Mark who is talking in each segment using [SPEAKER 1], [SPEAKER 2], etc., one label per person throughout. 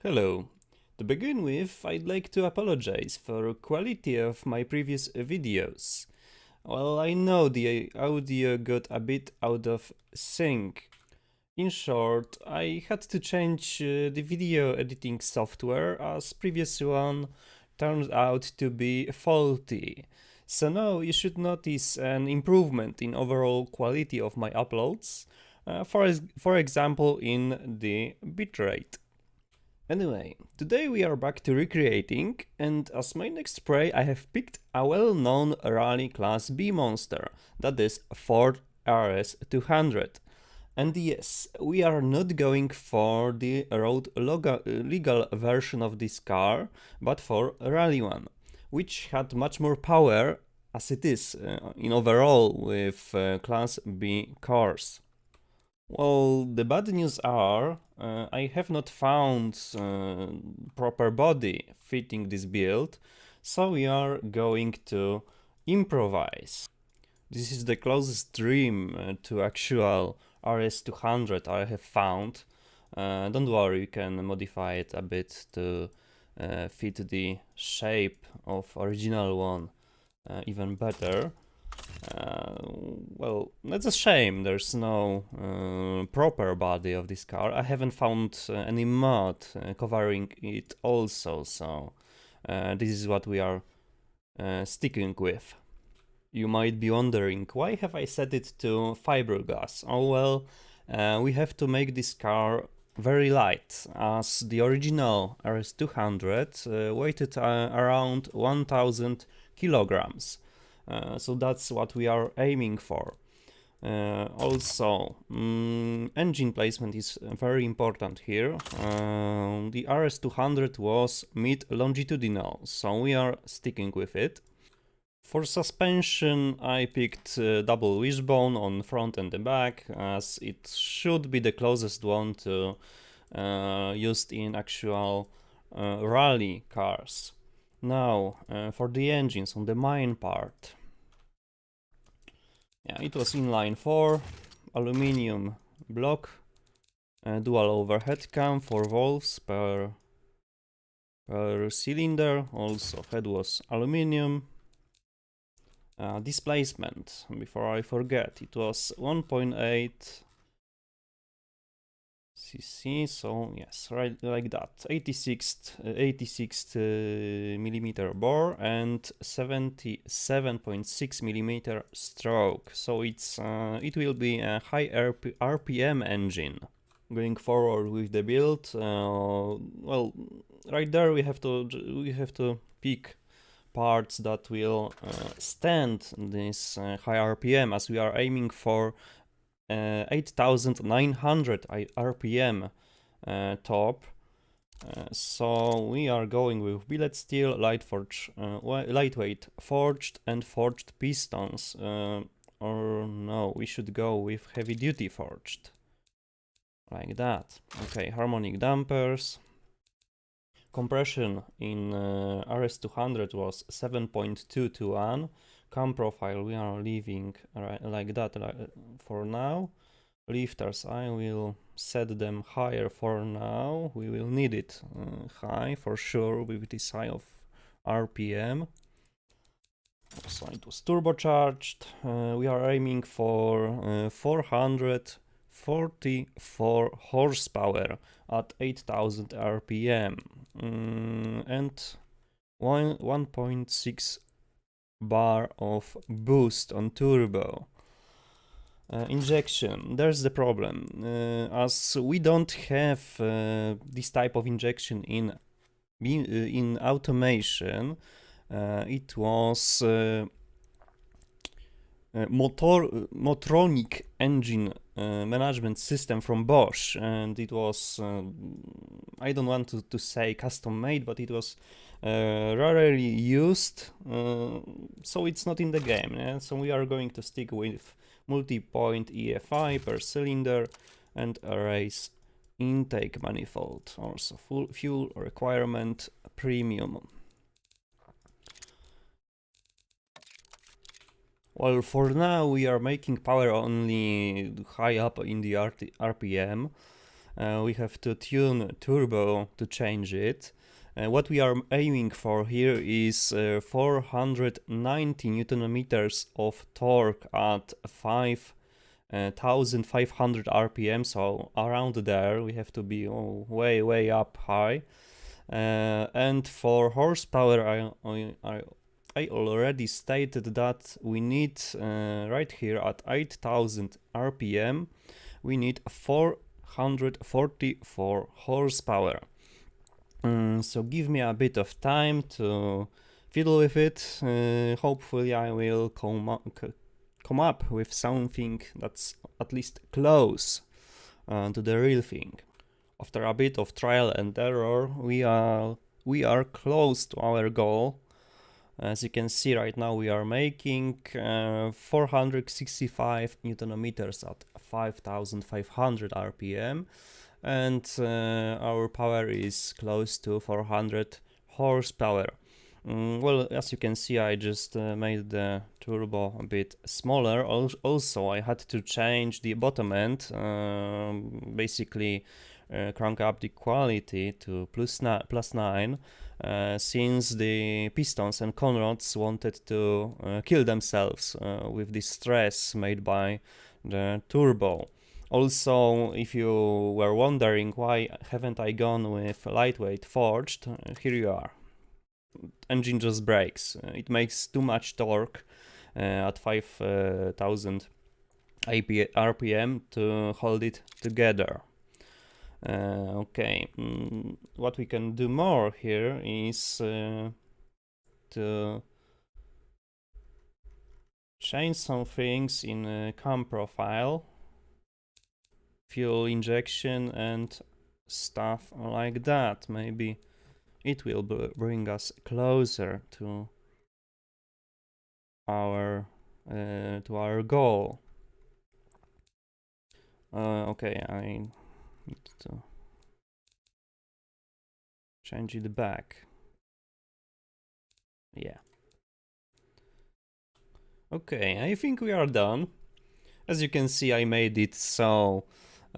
[SPEAKER 1] Hello. To begin with, I'd like to apologize for quality of my previous videos. Well, I know the audio got a bit out of sync. In short, I had to change the video editing software as previous one turned out to be faulty. So now you should notice an improvement in overall quality of my uploads, for example in the bitrate. Anyway, today we are back to recreating, and as my next spray I have picked a well-known rally class B monster, that is Ford RS200. And yes, we are not going for the legal version of this car, but for a rally one, which had much more power as it is in overall with class B cars. Well, the bad news are I have not found proper body fitting this build, so we are going to improvise. This is the closest dream to actual RS200 I have found. Don't worry, you can modify it a bit to fit the shape of original one even better. Well, that's a shame. There's no proper body of this car. I haven't found any mod covering it also, so this is what we are sticking with. You might be wondering, why have I set it to fiberglass? Oh well, we have to make this car very light, as the original RS200 weighed around 1000 kilograms. So that's what we are aiming for. Also, engine placement is very important here. The RS200 was mid-longitudinal, so we are sticking with it. For suspension, I picked double wishbone on front and the back, as it should be the closest one to used in actual rally cars. Now, for the engines on the main part. Yeah, it was inline 4, aluminium block, dual overhead cam, 4 volts per cylinder. Also, head was aluminium. Displacement, before I forget, it was 1.8 cc, so yes, right like that. 86 millimeter bore and 77.6 millimeter stroke. So it will be a high RPM engine. Going forward with the build, well, right there we have to pick parts that will stand this high RPM, as we are aiming for 8900 RPM top. So we are going with billet steel, lightweight forged and forged pistons. Or no, we should go with heavy duty forged. Like that. Okay, harmonic dampers. Compression in RS200 was 7.2 to 1. Cam profile we are leaving like that for now. Lifters, I will set them higher for now. We will need it high for sure with this high of RPM. So it was turbocharged. We are aiming for 444 horsepower at 8000 RPM and 1.6 bar of boost on turbo. Injection, there's the problem. As we don't have this type of injection in automation, it was Motronic engine management system from Bosch, and it was I don't want to say custom made, but it was rarely used, so it's not in the game. Yeah? So we are going to stick with multi-point EFI per cylinder and arrays intake manifold, also full fuel requirement premium. Well, for now we are making power only high up in the RPM. we have to tune turbo to change it. What we are aiming for here is 490 Newton meters of torque at 5,500 RPM, so around there we have to be way up high. And for horsepower, I already stated that we need right here at 8,000 RPM, we need 444 horsepower. So give me a bit of time to fiddle with it. Hopefully I will come up with something that's at least close to the real thing. After a bit of trial and error, we are close to our goal. As you can see right now, we are making 465 Newton meters at 5,500 RPM, and our power is close to 400 horsepower. Well, as you can see, I just made the turbo a bit smaller. Also, I had to change the bottom end, basically crank up the quality to plus 9, since the pistons and conrods wanted to kill themselves with the stress made by the turbo. Also, if you were wondering why haven't I gone with lightweight forged, here you are. Engine just breaks. It makes too much torque at 5,000 RPM to hold it together. Okay, what we can do more here is to change some things in cam profile, fuel injection and stuff like that. Maybe it will bring us closer to our goal. Okay, I need to change it back. Yeah. Okay, I think we are done. As you can see, I made it so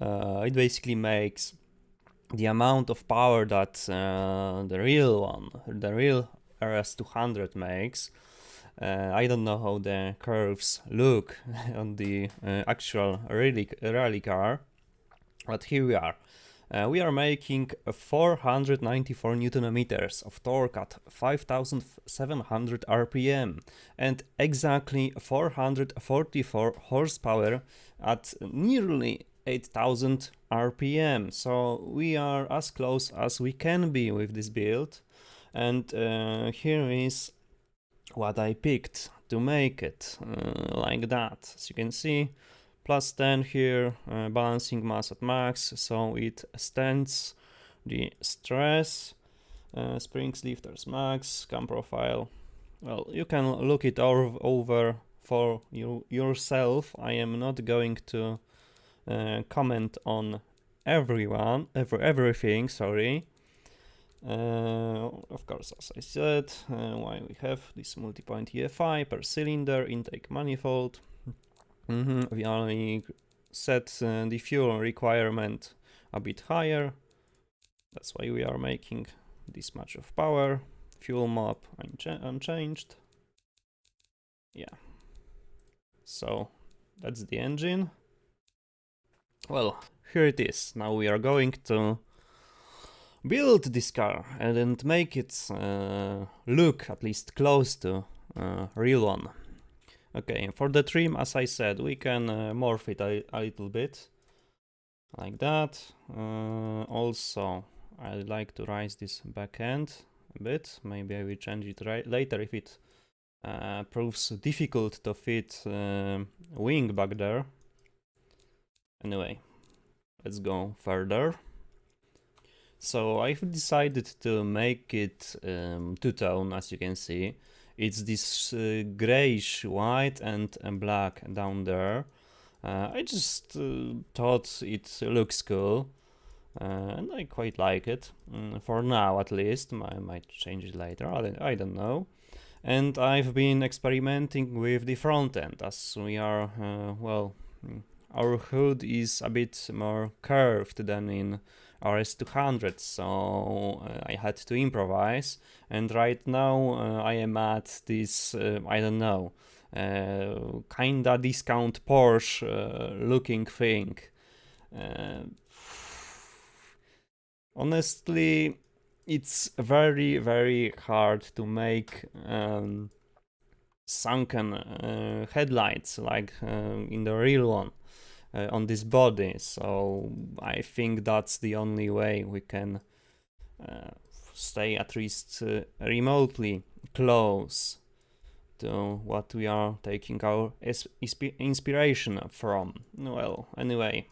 [SPEAKER 1] it basically makes the amount of power that the real RS200 makes. I don't know how the curves look on the actual rally car, but here we are. We are making 494 Newton meters of torque at 5,700 RPM and exactly 444 horsepower at nearly 8,000 RPM. So we are as close as we can be with this build. And here is what I picked to make it like that. As you can see, plus 10 here, balancing mass at max, so it stands the stress, springs, lifters max, cam profile. Well, you can look it over for yourself. I am not going to comment on everything, sorry. Of course, as I said, why we have this multi-point EFI per cylinder, intake manifold. We only set the fuel requirement a bit higher. That's why we are making this much of power. Fuel map unchanged. Yeah. So that's the engine. Well, here it is. Now we are going to build this car and make it look at least close to real one. Okay, for the trim, as I said, we can morph it a little bit, like that. Also, I'd like to raise this back end a bit. Maybe I will change it later if it proves difficult to fit wing back there. Anyway, let's go further. So I've decided to make it two-tone, as you can see. It's this grayish white and black down there. I just thought it looks cool, and I quite like it. For now, at least. I might change it later, I don't know. And I've been experimenting with the front end, as we are, well, our hood is a bit more curved than in RS200, so I had to improvise. And right now I am at this, I don't know, kinda discount Porsche looking thing. Honestly, it's very, very hard to make sunken headlights like in the real one on this body, so I think that's the only way we can stay at least remotely close to what we are taking our inspiration from. Well, anyway,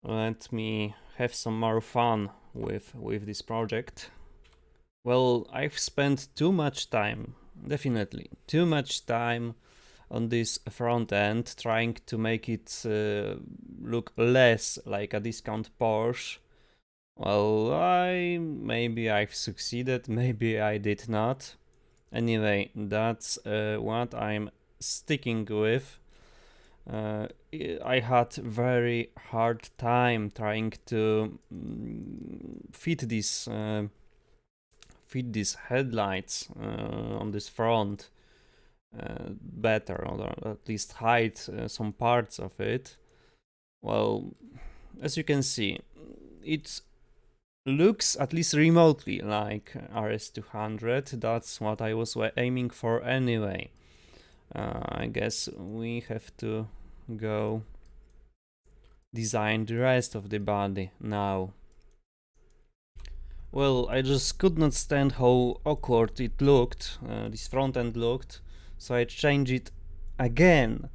[SPEAKER 1] let me have some more fun with this project. Well, I've spent too much time, definitely too much time on this front end, trying to make it look less like a discount Porsche. Well, maybe I've succeeded, maybe I did not. Anyway, that's what I'm sticking with. I had very hard time trying to fit these headlights on this front better, or at least hide some parts of it. Well, as you can see, it looks at least remotely like RS200. That's what I was aiming for anyway. I guess we have to go design the rest of the body now. Well, I just could not stand how awkward it looked, this front end looked, so I changed it again.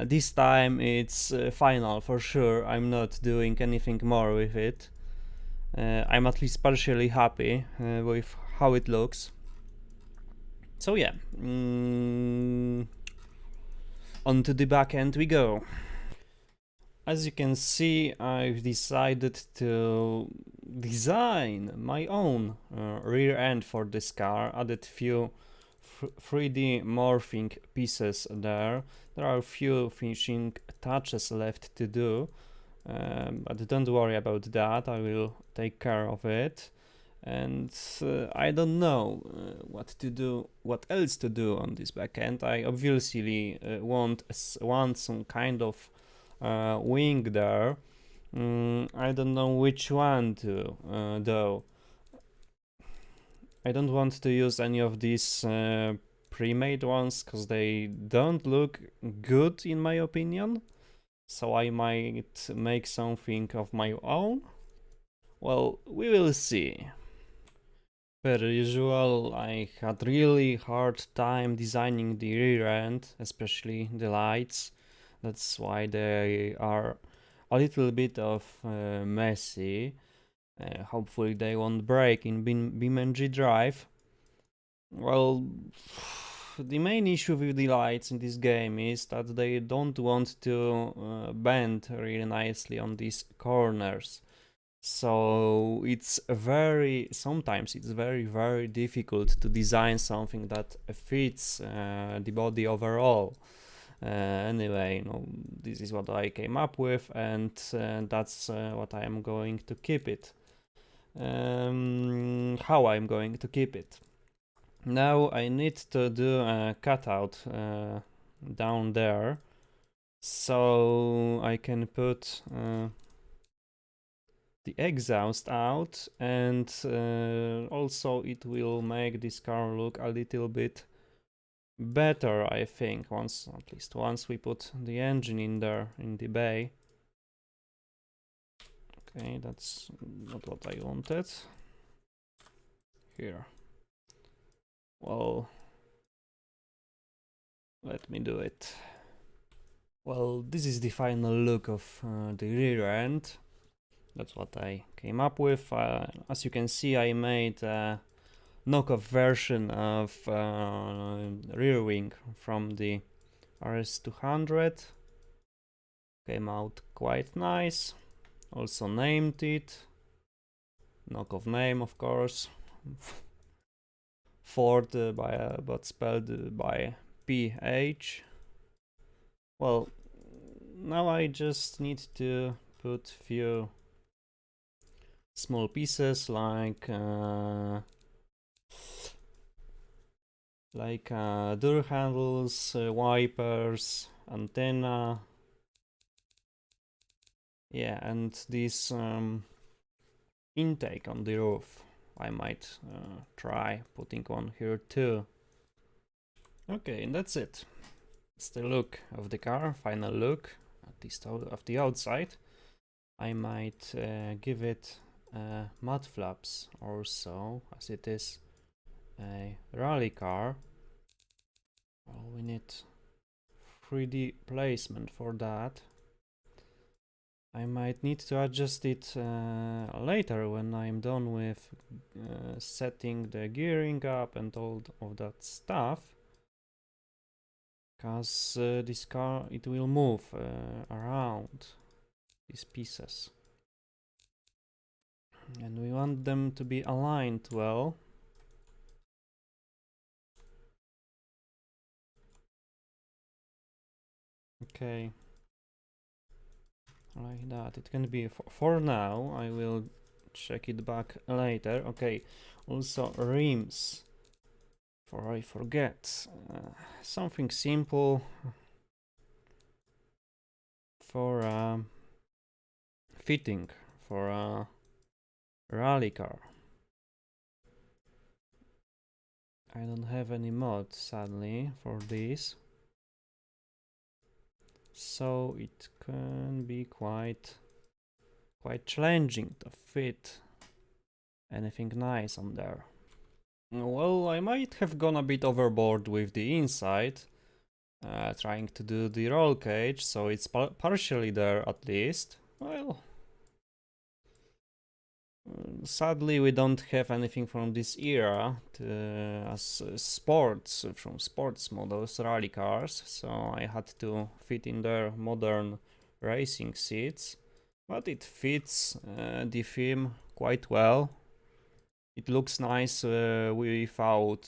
[SPEAKER 1] This time it's final for sure. I'm not doing anything more with it. I'm at least partially happy with how it looks. So yeah, onto the back end we go. As you can see, I've decided to design my own rear end for this car, added few 3D morphing pieces there. There are a few finishing touches left to do, but don't worry about that, I will take care of it. And I don't know what else to do on this backend. I obviously want some kind of wing there. I don't know which one to though. I don't want to use any of these pre-made ones because they don't look good in my opinion. So I might make something of my own. Well, we will see. Per usual, I had really hard time designing the rear end, especially the lights. That's why they are a little bit of messy. Hopefully they won't break in BeamNG.drive. Well, the main issue with the lights in this game is that they don't want to bend really nicely on these corners. So sometimes it's very difficult to design something that fits the body overall. Anyway, this is what I came up with, and that's what I am going to keep it. How I'm going to keep it. Now I need to do a cutout down there, so I can put the exhaust out, and also it will make this car look a little bit better, I think, at least once we put the engine in there in the bay. Okay, that's not what I wanted. Here. Well, let me do it. Well, this is the final look of the rear end. That's what I came up with. As you can see, I made a knockoff version of rear wing from the RS200. Came out quite nice. Also named it. Knockoff name, of course. Ford, but spelled by PH. Well, now I just need to put few small pieces like door handles, wipers, antenna, yeah, and this intake on the roof. I might try putting one here too. Okay, and that's it. It's the look of the car, final look, at least of the outside. I might give it mud flaps or so, as it is a rally car. Well, we need 3D placement for that. I might need to adjust it later when I'm done with setting the gearing up and all of that stuff, because this car, it will move around these pieces and we want them to be aligned well. Okay, like that. It can be for now. I will check it back later. Okay, also rims, for I forget, something simple for fitting for a rally car. I don't have any mod, sadly, for this, so it can be quite challenging to fit anything nice on there. Well, I might have gone a bit overboard with the inside, trying to do the roll cage, so it's partially there at least. Well, sadly we don't have anything from this era as sports, from sports models, rally cars, so I had to fit in there modern racing seats, but it fits the theme quite well. It looks nice without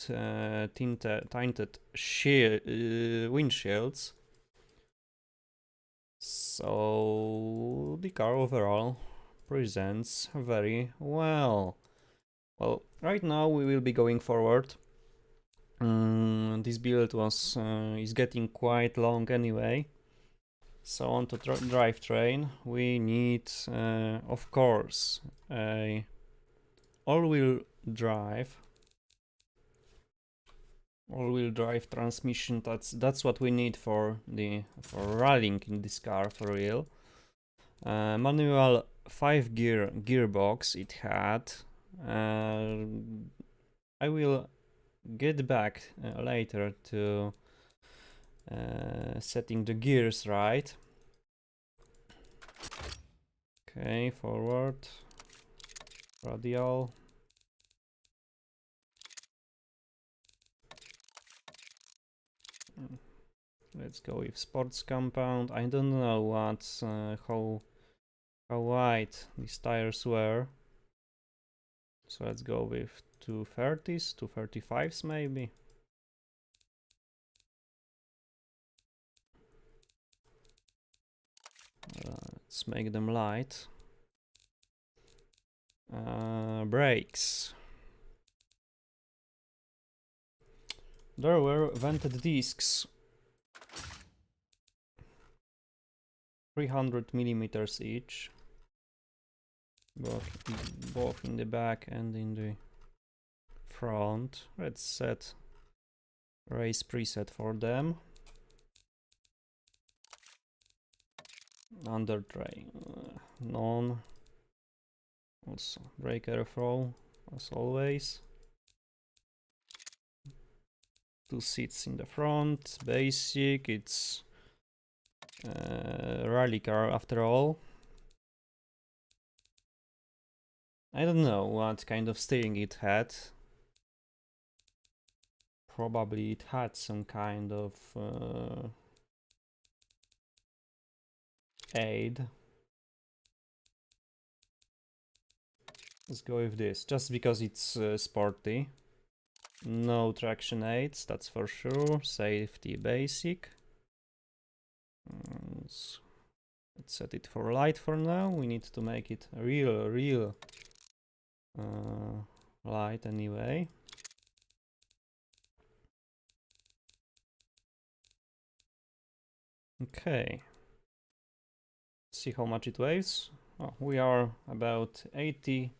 [SPEAKER 1] tinted windshields. So the car overall presents very well. Well, right now we will be going forward. This build is getting quite long anyway. So on to drivetrain, we need, of course, a all-wheel drive transmission. That's what we need for rallying in this car for real. Manual 5-gear gearbox it had. I will get back later to setting the gears right. Okay, forward, radial. Let's go with sports compound. I don't know what how wide these tires were, so let's go with 230s, 235s maybe. Let's make them light. Brakes. There were vented discs, 300 millimeters each, both in the back and in the front. Let's set race preset for them. Under tray, none. Also brake airflow as always. 2 seats in the front, basic. It's rally car after all. I don't know what kind of steering it had. Probably it had some kind of aid. Let's go with this, just because it's sporty. No traction aids, that's for sure. Safety basic. Let's set it for light for now. We need to make it real light anyway. Okay. See how much it weighs. Oh, we are about 80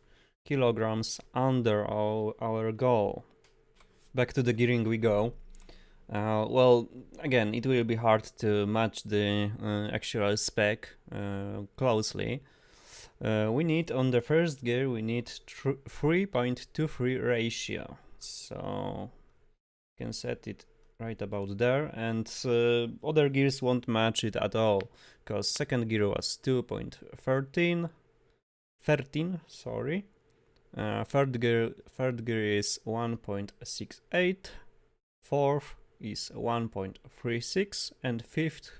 [SPEAKER 1] kilograms under our goal. Back to the gearing we go. Well, again, it will be hard to match the actual spec closely. We need, on the first gear, we need 3.23 ratio. So, you can set it right about there, and other gears won't match it at all, because second gear was 2.13, sorry. Third gear is 1.68, fourth is 1.36, and fifth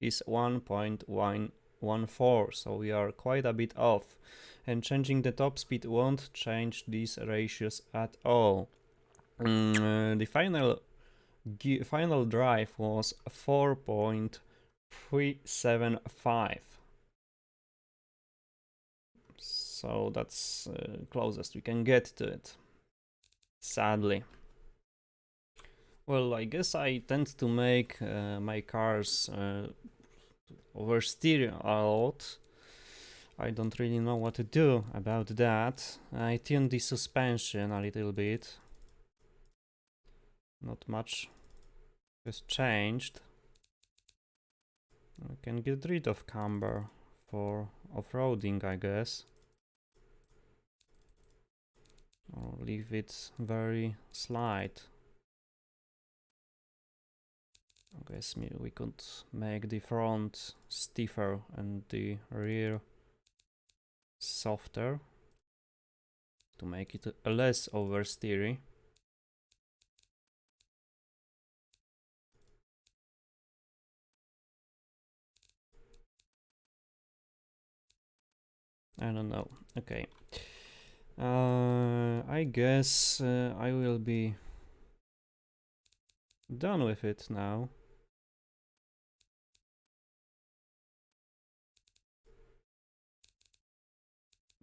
[SPEAKER 1] is 1.114, so we are quite a bit off, and changing the top speed won't change these ratios at all. The final drive was 4.375, so that's closest we can get to it, sadly. Well, I guess I tend to make my cars oversteer a lot. I don't really know what to do about that. I tuned the suspension a little bit. Not much has changed. I can get rid of camber for off-roading, I guess. Or leave it very slight. I guess we could make the front stiffer and the rear softer to make it less oversteery. I don't know. Okay. I guess I will be done with it now.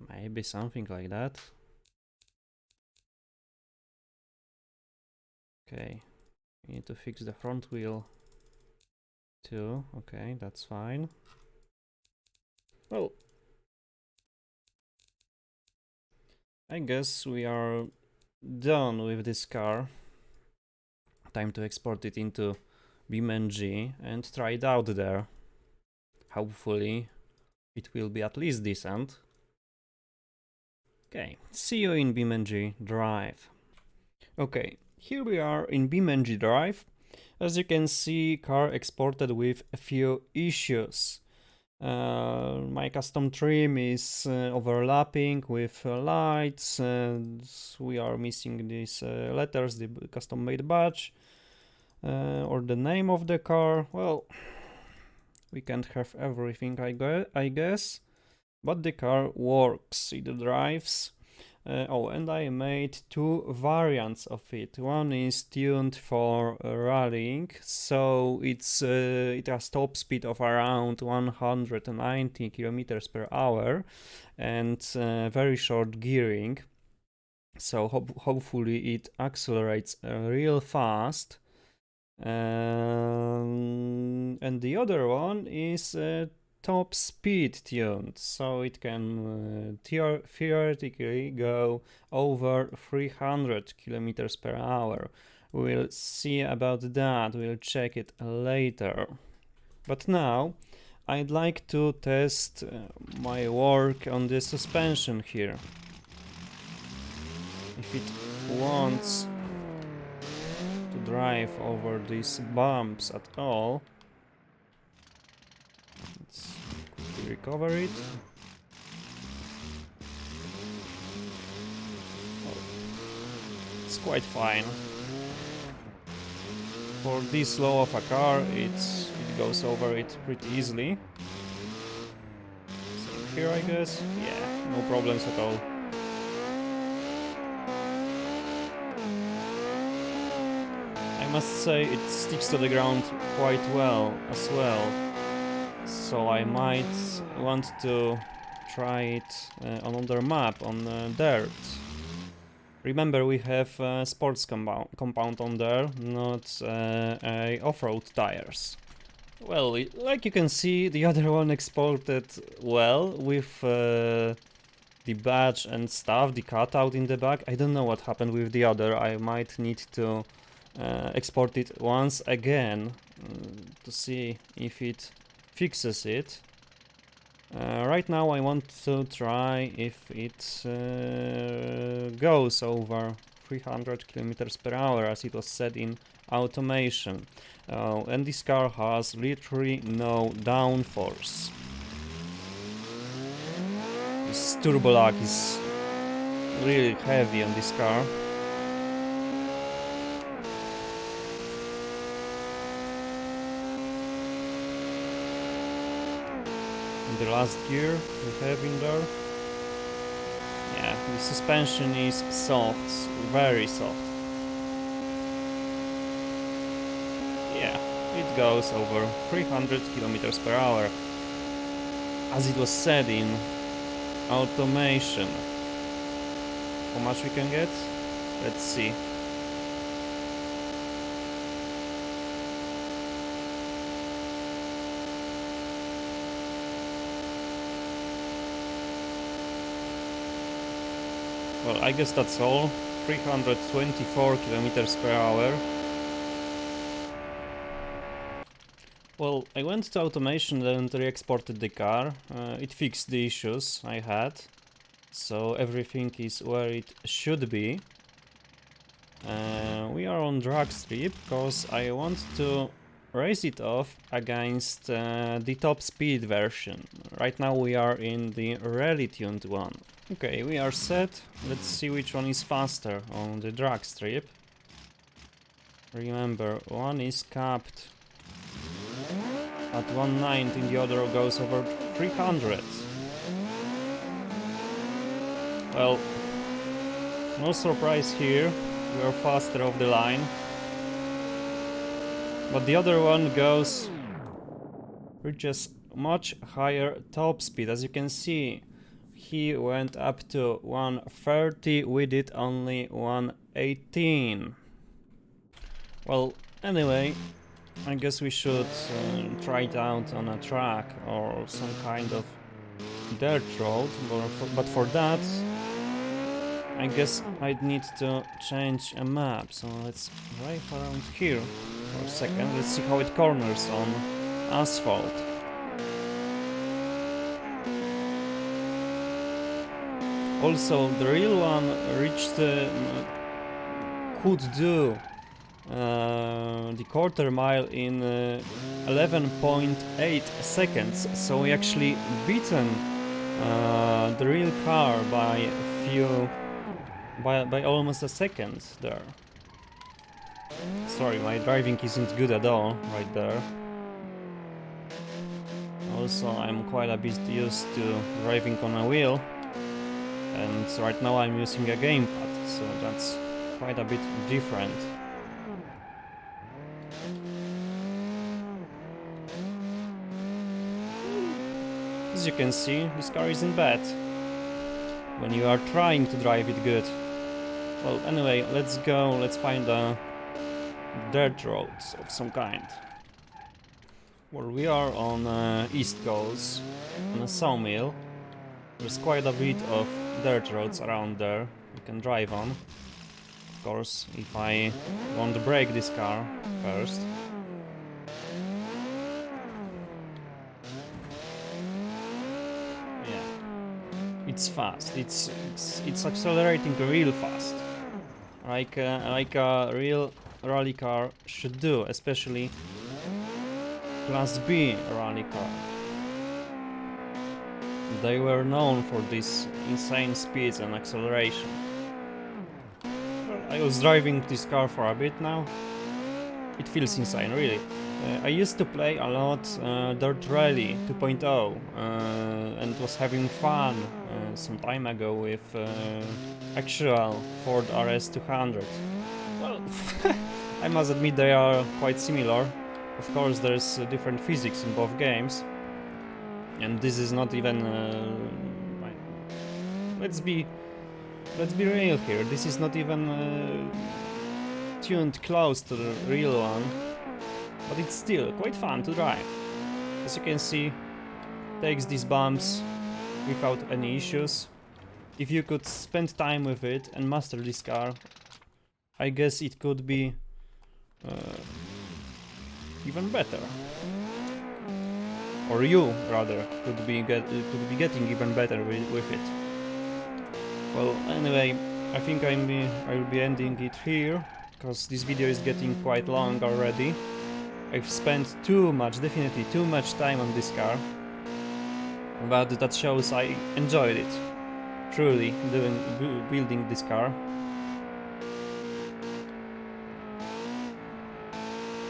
[SPEAKER 1] Maybe something like that. Okay. We need to fix the front wheel too. Okay, that's fine. Well, I guess we are done with this car. Time to export it into BeamNG and try it out there. Hopefully it will be at least decent. Okay, see you in BeamNG.drive. Okay, here we are in BeamNG.drive. As you can see, car exported with a few issues. My custom trim is overlapping with lights, and we are missing these letters, the custom made badge, or the name of the car. Well, we can't have everything, I guess, but the car works, it drives. Oh, and I made two variants of it. One is tuned for rallying, so it has top speed of around 190 kilometers per hour and very short gearing. So hopefully it accelerates real fast. And the other one is top speed tuned, so it can theoretically go over 300 kilometers per hour. We'll see about that, we'll check it later. But now I'd like to test my work on the suspension here. If it wants to drive over these bumps at all. Let's quickly recover it. Oh, it's quite fine. For this low of a car, it goes over it pretty easily. So here, I guess, yeah, no problems at all. I must say it sticks to the ground quite well as well. so I might want to try it on another map, on dirt. Remember, we have sports compound on there, not off-road tires. Well, like you can see, the other one exported well with the badge and stuff, the cutout in the back. I don't know what happened with the other. I might need to export it once again to see if it fixes it. Right now I want to try if it goes over 300 kilometers per hour as it was set in automation. And this car has literally no downforce. This turbo lag is really heavy on this car. The last gear we have in there. Yeah, the suspension is soft, very soft. Yeah, it goes over 300 kilometers per hour as it was set in automation. How much we can get? Let's see. Well, I guess that's all. 324 kilometers per hour. Well, I went to automation and re-exported the car. It fixed the issues I had, so everything is where it should be. We are on drag strip because I want to race it off against the top speed version. Right now we are in the rally tuned one. Okay, we are set. Let's see which one is faster on the drag strip. Remember, one is capped at 190, the other goes over 300. Well, no surprise here, we are faster off the line. But the other one reaches much higher top speed. As you can see, he went up to 130, we did only 118. Well, anyway, I guess we should try it out on a track or some kind of dirt road, but for that I guess I'd need to change a map, so let's drive around here for a second. Let's see how it corners on asphalt. Also, the real one could do the quarter mile in 11.8 seconds, so we actually beaten the real car by almost a second there. Sorry, my driving isn't good at all right there. Also, I'm quite a bit used to driving on a wheel, and right now I'm using a gamepad, so that's quite a bit different. As you can see, this car isn't bad when you are trying to drive it good. Well, anyway, let's go, let's find a dirt roads of some kind. Well, we are on East Coast, on a sawmill. There's quite a bit of dirt roads around there you can drive on. Of course, if I want to brake this car first. It's fast. It's accelerating real fast, like a real rally car should do, especially Class B rally car. They were known for these insane speeds and acceleration. I was driving this car for a bit now. It feels insane, really. I used to play a lot Dirt Rally 2.0 and was having fun some time ago with actual Ford RS200. Well, I must admit they are quite similar. Of course, there's different physics in both games. And this is not even let's be real here, this is not even tuned close to the real one, but it's still quite fun to drive. As you can see, takes these bumps without any issues. If you could spend time with it and master this car, I guess it could be even better. Or you, rather, could be getting even better with it. Well, anyway, I think I will be ending it here, because this video is getting quite long already. I've spent definitely too much time on this car, but that shows I enjoyed it, truly, building this car.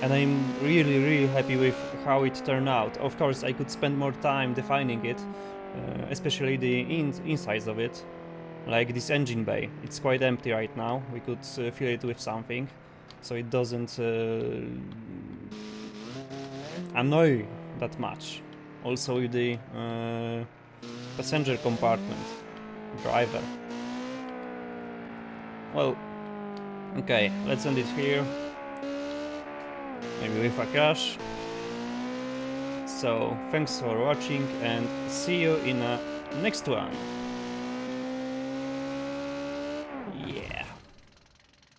[SPEAKER 1] And I'm really happy with how it turned out. Of course, I could spend more time defining it, especially the insides of it, like this engine bay. It's quite empty right now. We could fill it with something, so it doesn't annoy that much. Also with the passenger compartment, driver. Well, okay, let's end it here. Maybe with a crash. So, thanks for watching and see you in the next one. Yeah.